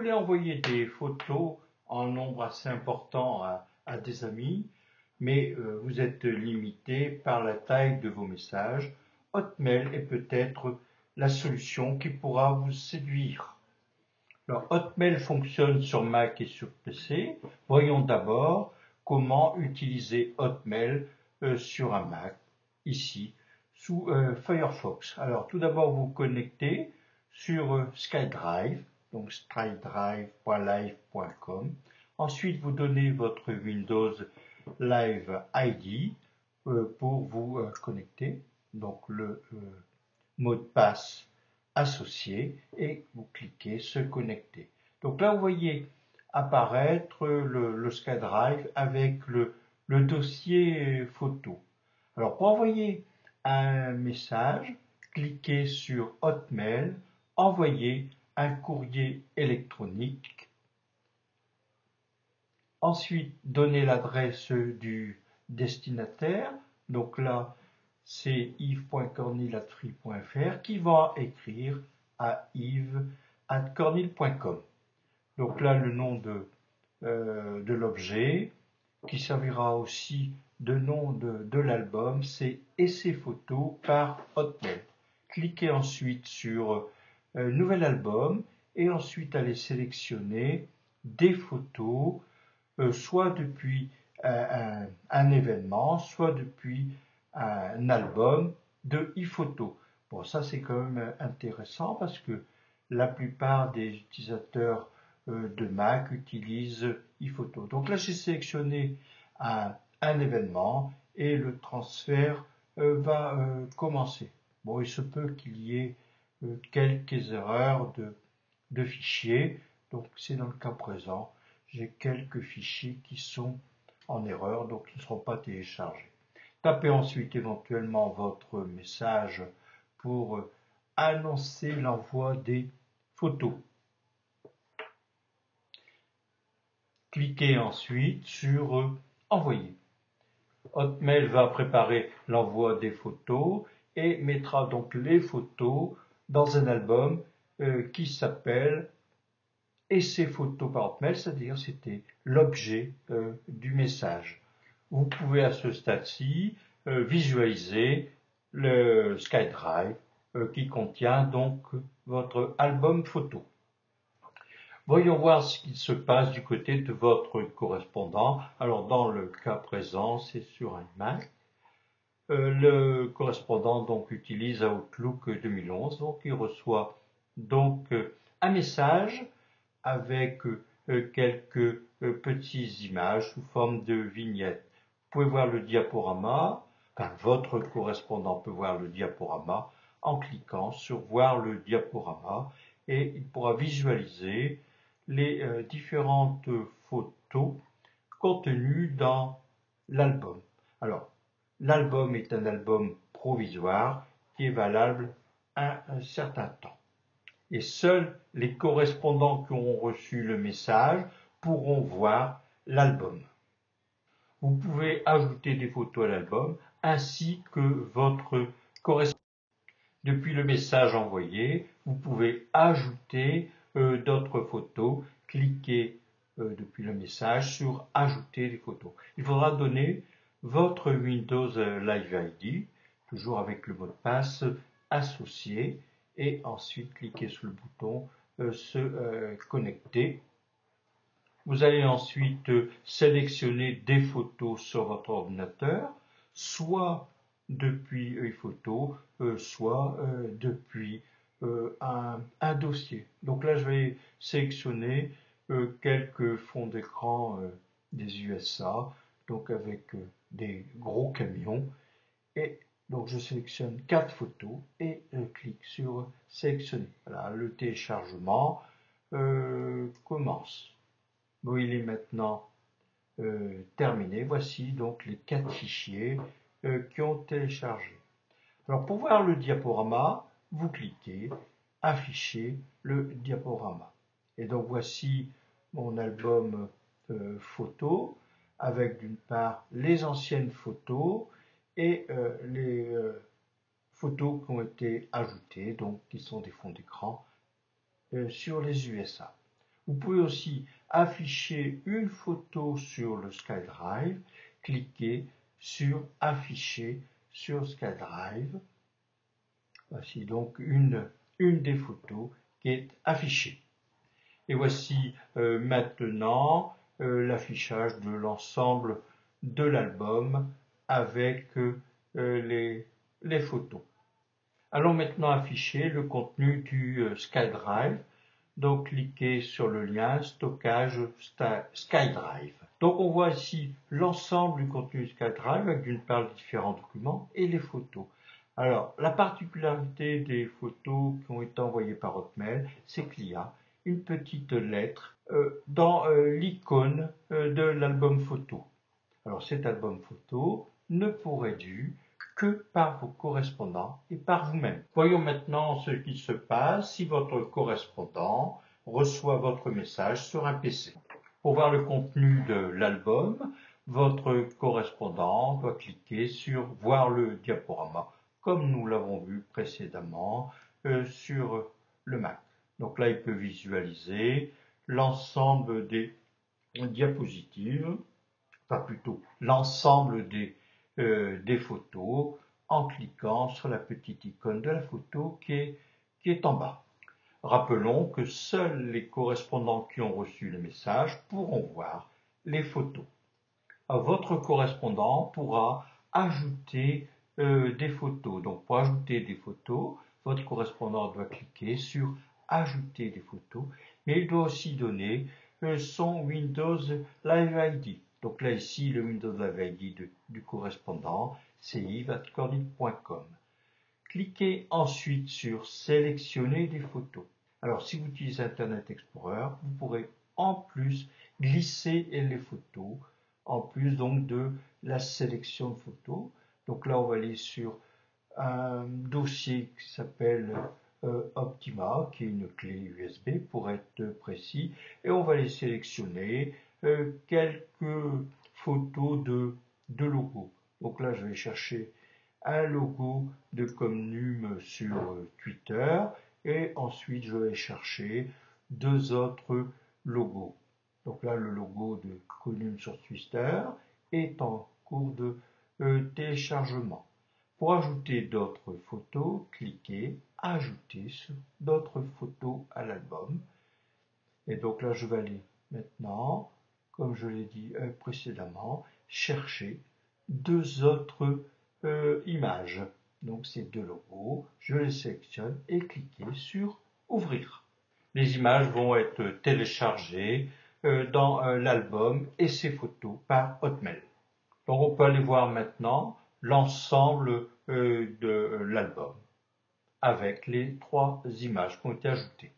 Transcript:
voulez envoyer des photos en nombre assez important à des amis, mais vous êtes limité par la taille de vos messages, Hotmail est peut-être la solution qui pourra vous séduire. Alors, Hotmail fonctionne sur Mac et sur PC. Voyons d'abord comment utiliser Hotmail sur un Mac, ici, sous Firefox. Alors, tout d'abord, vous connectez sur SkyDrive, donc skydrive.live.com. Ensuite, vous donnez votre Windows Live ID pour vous connecter, donc le mot de passe associé, et vous cliquez se connecter. Donc là, vous voyez apparaître le SkyDrive avec le dossier photo. Alors, pour envoyer un message, cliquez sur Hotmail, envoyer un courrier électronique. Ensuite, donnez l'adresse du destinataire. Donc là, c'est yves.cornil@free.fr qui va écrire à yves@cornil.com. Donc là, le nom de l'objet, qui servira aussi de nom de l'album, c'est Essai photos par Hotmail. Cliquez ensuite sur Nouvel album et ensuite allez sélectionner des photos, soit depuis un événement, soit depuis un album de e-photo. Bon, ça c'est quand même intéressant parce que la plupart des utilisateurs de Mac utilisent e-photo. Donc là, j'ai sélectionné un événement et le transfert va commencer. Bon, il se peut qu'il y ait quelques erreurs de fichiers. Donc c'est dans le cas présent. J'ai quelques fichiers qui sont en erreur, donc ils ne seront pas téléchargés. Tapez ensuite éventuellement votre message pour annoncer l'envoi des photos. Cliquez ensuite sur Envoyer. Hotmail va préparer l'envoi des photos et mettra donc les photos dans un album qui s'appelle Essai photos par Hotmail, c'est-à-dire c'était l'objet du message. Vous pouvez à ce stade-ci visualiser le SkyDrive qui contient donc votre album photo. Voyons voir ce qu'il se passe du côté de votre correspondant. Alors dans le cas présent, c'est sur un Mac. Le correspondant donc utilise Outlook 2011, donc il reçoit donc un message avec quelques petites images sous forme de vignettes. Vous pouvez voir le diaporama, enfin votre correspondant peut voir le diaporama en cliquant sur voir le diaporama et il pourra visualiser les différentes photos contenues dans l'album. Alors, l'album est un album provisoire qui est valable un certain temps. Et seuls les correspondants qui auront reçu le message pourront voir l'album. Vous pouvez ajouter des photos à l'album ainsi que votre correspondant. Depuis le message envoyé, vous pouvez ajouter d'autres photos. Cliquez depuis le message sur Ajouter des photos. Il faudra donner votre Windows Live ID, toujours avec le mot de passe associé, et ensuite cliquez sur le bouton se connecter. Vous allez ensuite sélectionner des photos sur votre ordinateur, soit depuis ePhoto, soit depuis un dossier. Donc là, je vais sélectionner quelques fonds d'écran des USA, donc avec des gros camions, et donc je sélectionne 4 photos et je clique sur sélectionner. Voilà, le téléchargement commence. Bon, il est maintenant terminé. Voici donc les 4 fichiers qui ont téléchargé. Alors pour voir le diaporama, vous cliquez Afficher le diaporama. Et donc voici mon album photo avec d'une part les anciennes photos et les photos qui ont été ajoutées, donc qui sont des fonds d'écran sur les USA. Vous pouvez aussi afficher une photo sur le SkyDrive. Cliquez sur Afficher sur SkyDrive. Voici donc une des photos qui est affichée. Et voici maintenant l'affichage de l'ensemble de l'album avec les photos. Allons maintenant afficher le contenu du SkyDrive. Donc cliquez sur le lien Stockage SkyDrive. Donc on voit ici l'ensemble du contenu du SkyDrive avec d'une part les différents documents et les photos. Alors la particularité des photos qui ont été envoyées par Hotmail, c'est qu'il y a une petite lettre dans l'icône de l'album photo. Alors cet album photo ne pourrait être vu que par vos correspondants et par vous-même. Voyons maintenant ce qui se passe si votre correspondant reçoit votre message sur un PC. Pour voir le contenu de l'album, votre correspondant doit cliquer sur « Voir le diaporama » comme nous l'avons vu précédemment sur le Mac. Donc là, il peut visualiser l'ensemble des diapositives, enfin plutôt l'ensemble des photos en cliquant sur la petite icône de la photo qui est en bas. Rappelons que seuls les correspondants qui ont reçu le message pourront voir les photos. Alors, votre correspondant pourra ajouter des photos. Donc pour ajouter des photos, votre correspondant doit cliquer sur Ajouter des photos, mais il doit aussi donner son Windows Live ID. Donc là ici, le Windows Live ID du correspondant, c'est yves@cornit.com. Cliquez ensuite sur Sélectionner des photos. Alors si vous utilisez Internet Explorer, vous pourrez en plus glisser les photos, en plus donc de la sélection de photos. Donc là, on va aller sur un dossier qui s'appelle Optima, qui est une clé USB pour être précis, et on va les sélectionner quelques photos de logos. Donc là, je vais chercher un logo de Comnum sur Twitter, et ensuite je vais chercher deux autres logos. Donc là, le logo de Comnum sur Twitter est en cours de téléchargement. Pour ajouter d'autres photos, cliquez Ajouter d'autres photos à l'album. Et donc là, je vais aller maintenant, comme je l'ai dit précédemment, chercher deux autres images. Donc ces deux logos, je les sélectionne et cliquez sur Ouvrir. Les images vont être téléchargées dans l'album et ses photos par Hotmail. Donc on peut aller voir maintenant l'ensemble de l'album avec les trois images qui ont été ajoutées.